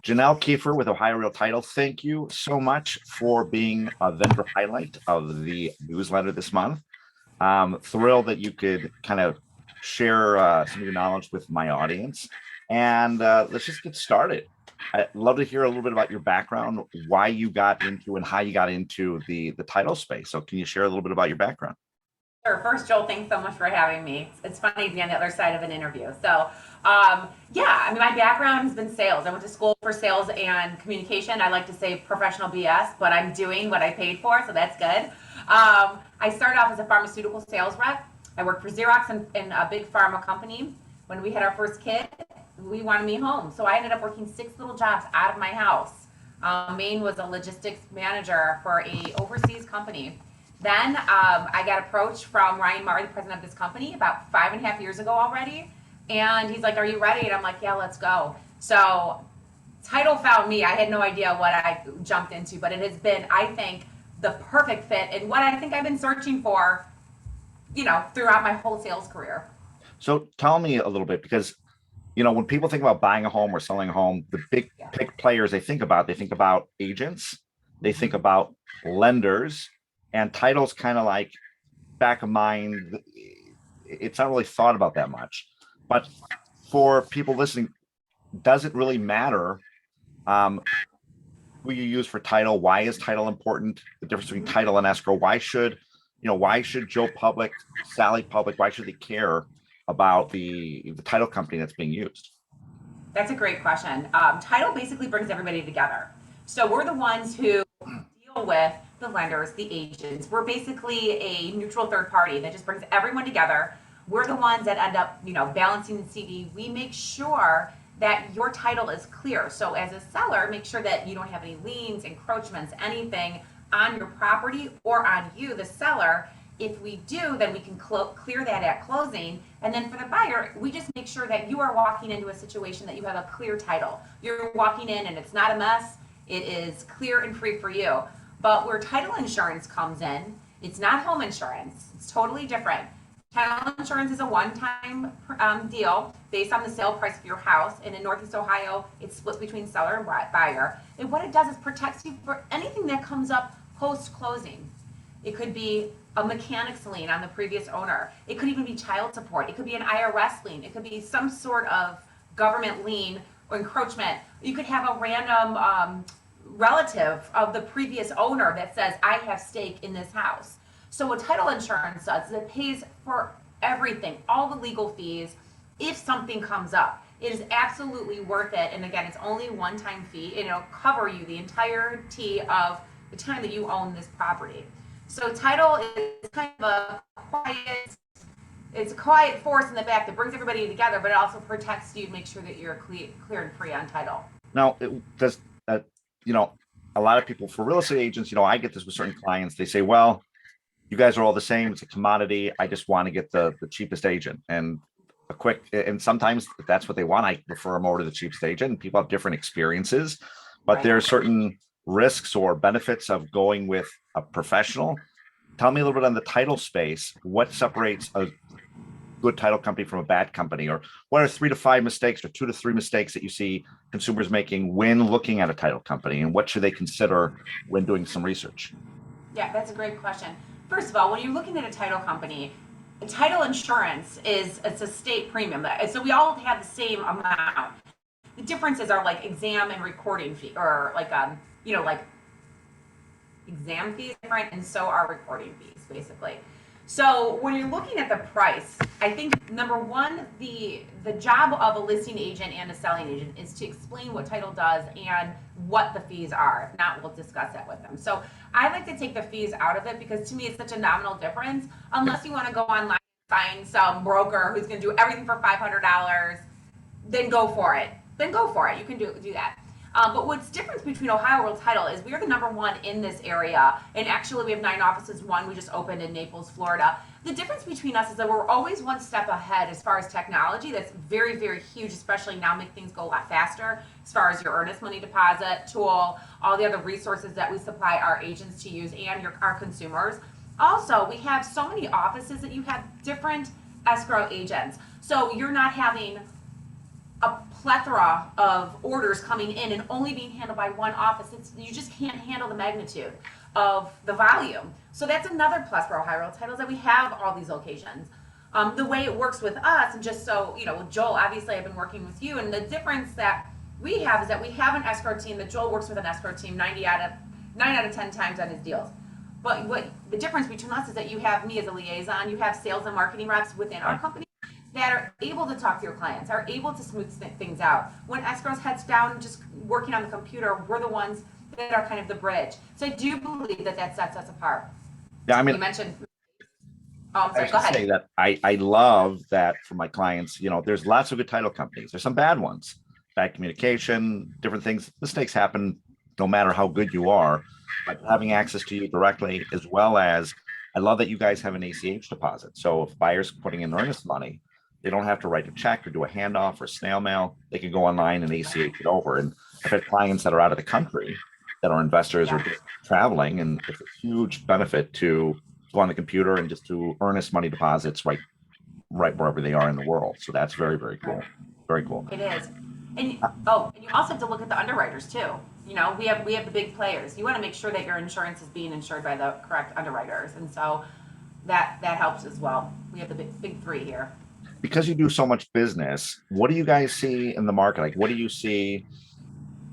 Janelle Keifer with Ohio Real Title. Thank you so much for being a vendor highlight of the newsletter this month. Thrilled that you could kind of share some of your knowledge with my audience. And let's just get started. I'd love to hear a little bit about your background, why you got into and how you got into the title space. So can you share a little bit about your background? Sure. First, Joel, thanks so much for having me. It's funny to be on the other side of an interview. Yeah, I mean, my background has been sales. I went to school for sales and communication. I like to say professional BS, but I'm doing what I paid for, so that's good. I started off as a pharmaceutical sales rep. I worked for Xerox in a big pharma company. When we had our first kid, we wanted me home. So I ended up working 6 little jobs out of my house. Maine was a logistics manager for a overseas company. Then I got approached from Ryan Murray, the president of this company, about 5.5 years ago already. And he's like, "Are you ready?" And I'm like, "Yeah, let's go." So title found me. I had no idea what I jumped into, but it has been, I think, the perfect fit and what I think I've been searching for, throughout my whole sales career. So tell me a little bit, because when people think about buying a home or selling a home, the Yeah. big players they think about agents, they think about lenders, and titles kind of like back of mind. It's not really thought about that much. But for people listening, does it really matter um, who you use for title? Why is title important? The difference between title and escrow. Why should Joe Public, Sally Public, why should they care about the title company that's being used? That's a great question. Title basically brings everybody together. So we're the ones who deal with the lenders, the agents. We're basically a neutral third party that just brings everyone together. We're the ones that end up, balancing the CD. We make sure that your title is clear. So as a seller, make sure that you don't have any liens, encroachments, anything on your property or on you, the seller. If we do, then we can clear that at closing. And then for the buyer, we just make sure that you are walking into a situation that you have a clear title. You're walking in and it's not a mess. It is clear and free for you. But where title insurance comes in, it's not home insurance. It's totally different. Title insurance is a one-time deal based on the sale price of your house. And in Northeast Ohio, it's split between seller and buyer. And what it does is protects you for anything that comes up post-closing. It could be a mechanic's lien on the previous owner. It could even be child support. It could be an IRS lien. It could be some sort of government lien or encroachment. You could have a random relative of the previous owner that says, "I have stake in this house." So what title insurance does is it pays for everything, all the legal fees, if something comes up. It is absolutely worth it. And again, it's only a one-time fee, and it'll cover you the entirety of the time that you own this property. So title is kind of it's a quiet force in the back that brings everybody together, but it also protects you to make sure that you're clear and free on title. Now, does a lot of people, for real estate agents, I get this with certain clients. They say, "Well, you guys are all the same. It's a commodity. I just want to get the cheapest agent and a quick." And sometimes if that's what they want, I refer them over to the cheapest agent. And people have different experiences, but Right. there are certain risks or benefits of going with a professional. Tell me a little bit on the title space. What separates a good title company from a bad company, or what are 3 to 5 mistakes or 2 to 3 mistakes that you see consumers making when looking at a title company, and what should they consider when doing some research? Yeah, that's a great question. First of all, when you're looking at a title company, title insurance it's a state premium. So we all have the same amount. The differences are like exam and recording fee, or like exam fees different, and so are recording fees, basically. So when you're looking at the price, I think number one, the job of a listing agent and a selling agent is to explain what title does and what the fees are. If not, we'll discuss that with them. So I like to take the fees out of it because to me it's such a nominal difference. Unless you want to go online and find some broker who's going to do everything for $500, then go for it. Then go for it. You can do that. But what's different between Ohio World Title is we are the number one in this area, and actually we have 9 offices. One we just opened in Naples, Florida. The difference between us is that we're always one step ahead as far as technology. That's very, very huge, especially now make things go a lot faster as far as your earnest money deposit tool, all the other resources that we supply our agents to use and our consumers. Also, we have so many offices that you have different escrow agents. So you're not having a plethora of orders coming in and only being handled by one office. You just can't handle the magnitude of the volume. So that's another plus for Ohio Real Titles, that we have all these locations. The way it works with us, and just so you know, with Joel, obviously I've been working with you, and the difference that we have is that we have an escrow team, that Joel works with an escrow team 9 out of 10 times on his deals. But what the difference between us is that you have me as a liaison, you have sales and marketing reps within our company that are able to talk to your clients, are able to smooth things out. When escrow's heads down, just working on the computer, we're the ones that are kind of the bridge. So I do believe that that sets us apart. Yeah, I mean, you mentioned. Oh, I'm sorry. I Go should ahead. say that I love that for my clients. You know, there's lots of good title companies. There's some bad ones, bad communication, different things. Mistakes happen no matter how good you are. But having access to you directly, as well as I love that you guys have an ACH deposit. So if buyers putting in earnest money, they don't have to write a check or do a handoff or snail mail. They can go online and ACH it over. And I've had clients that are out of the country that are investors or just traveling, and it's a huge benefit to go on the computer and just do earnest money deposits right wherever they are in the world. So that's very, very cool. Very cool. It is. And and you also have to look at the underwriters too. You know, we have the big players. You want to make sure that your insurance is being insured by the correct underwriters, and so that helps as well. We have the big three here. Because you do so much business, what do you guys see in the market? Like, what do you see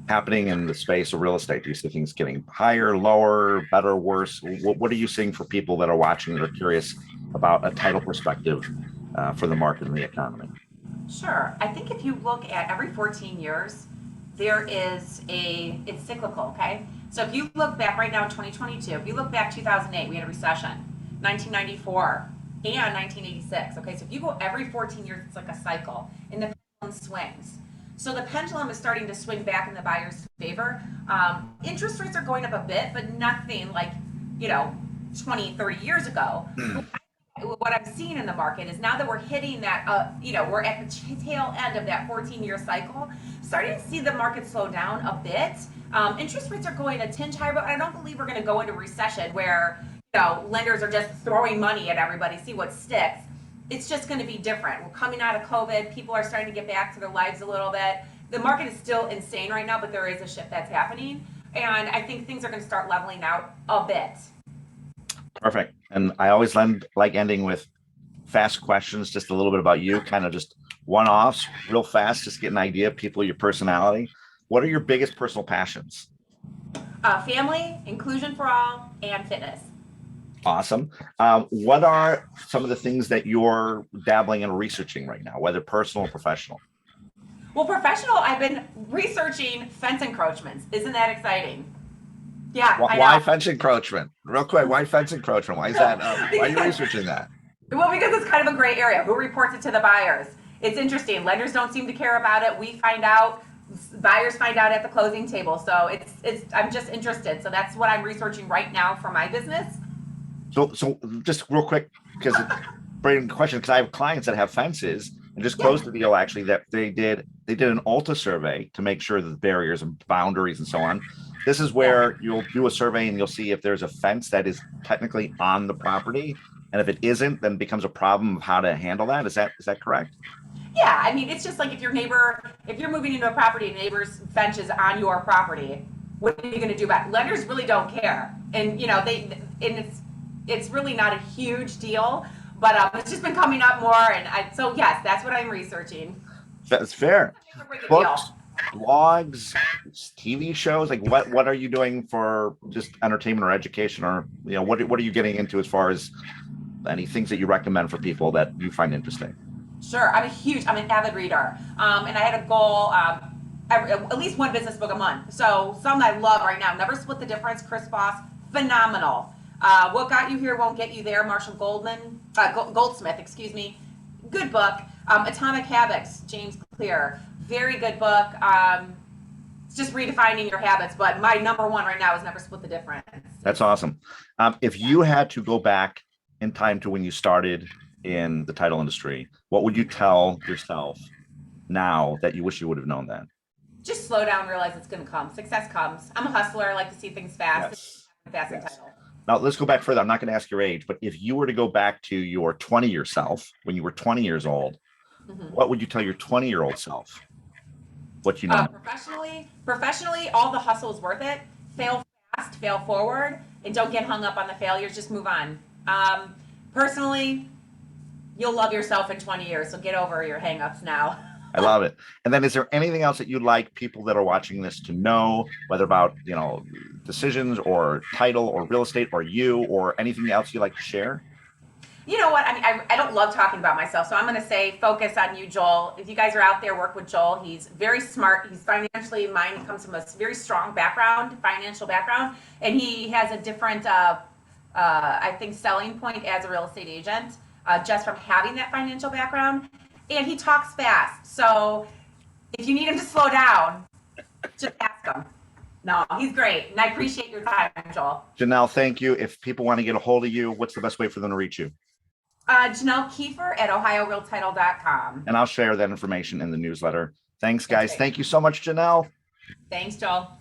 happening in the space of real estate? Do you see things getting higher, lower, better, worse? What are you seeing for people that are watching that are curious about a title perspective for the market and the economy? Sure. I think if you look at every 14 years, it's cyclical, okay? So if you look back right now in 2022, if you look back 2008, we had a recession, 1994 and 1986, okay? So if you go every 14 years, it's like a cycle, and the pendulum swings. So the pendulum is starting to swing back in the buyer's favor. Interest rates are going up a bit, but nothing like, 20, 30 years ago. What I'm seeing in the market is now that we're hitting that, we're at the tail end of that 14-year cycle, starting to see the market slow down a bit. Interest rates are going a tinge higher, but I don't believe we're going to go into recession where, lenders are just throwing money at everybody, see what sticks. It's just going to be different. We're coming out of COVID. People are starting to get back to their lives a little bit. The market is still insane right now, but there is a shift that's happening. And I think things are going to start leveling out a bit. Perfect. And I always like ending with fast questions, just a little bit about you, kind of just one-offs, real fast, just get an idea of people, your personality. What are your biggest personal passions? Family, inclusion for all, and fitness. Awesome. What are some of the things that you're dabbling and researching right now, whether personal or professional? Well, professional, I've been researching fence encroachments. Isn't that exciting? Yeah. Why fence encroachment? Real quick, why fence encroachment? Why is that? Why are you researching that? Well, because it's kind of a gray area. Who reports it to the buyers? It's interesting. Lenders don't seem to care about it. We find out. Buyers find out at the closing table. So I'm just interested. So that's what I'm researching right now for my business. So just real quick, because it's a brilliant question, because I have clients that have fences and just closed the deal actually that they did an Alta survey to make sure that the barriers and boundaries and so on. This is where you'll do a survey and you'll see if there's a fence that is technically on the property. And if it isn't, then it becomes a problem of how to handle that. Is that correct? Yeah, I mean, it's just like if you're moving into a property, and neighbor's fence is on your property, what are you going to do about it? Lenders really don't care. And, it's really not a huge deal, but it's just been coming up more. And so yes, that's what I'm researching. That's fair. Books, blogs, TV shows, like what are you doing for just entertainment or education, or what are you getting into as far as any things that you recommend for people that you find interesting? Sure, I'm an avid reader, and I had a goal, at least one business book a month. So some I love right now, Never Split the Difference, Chris Voss, phenomenal. What Got You Here Won't Get You There, Marshall Goldsmith, excuse me, good book. Atomic Habits, James Clear, very good book. It's just redefining your habits, but my number one right now is Never Split the Difference. That's awesome. If you had to go back in time to when you started in the title industry, what would you tell yourself now that you wish you would have known then? Just slow down, realize it's going to come. Success comes. I'm a hustler. I like to see things fast. Yes. In title. Now let's go back further. I'm not going to ask your age, but if you were to go back to your 20 yourself, when you were 20 years old, what would you tell your 20-year-old self? What you know? Professionally, all the hustle is worth it. Fail fast, fail forward, and don't get hung up on the failures. Just move on. Personally, you'll love yourself in 20 years, so get over your hangups now. I love it. And then is there anything else that you'd like people that are watching this to know, whether about, decisions or title or real estate or you or anything else you'd like to share? You know what? I mean, I don't love talking about myself, so I'm going to say focus on you, Joel. If you guys are out there, work with Joel. He's very smart. He's financially minded. He comes from a very strong financial background, and he has a different, I think, selling point as a real estate agent, just from having that financial background. And he talks fast, so if you need him to slow down, just ask him. No, he's great, and I appreciate your time, Joel. Janelle, thank you. If people want to get a hold of you, what's the best way for them to reach you? Janelle Keifer at ohiorealtitle.com. And I'll share that information in the newsletter. Thanks, guys. Thank you so much, Janelle. Thanks, Joel.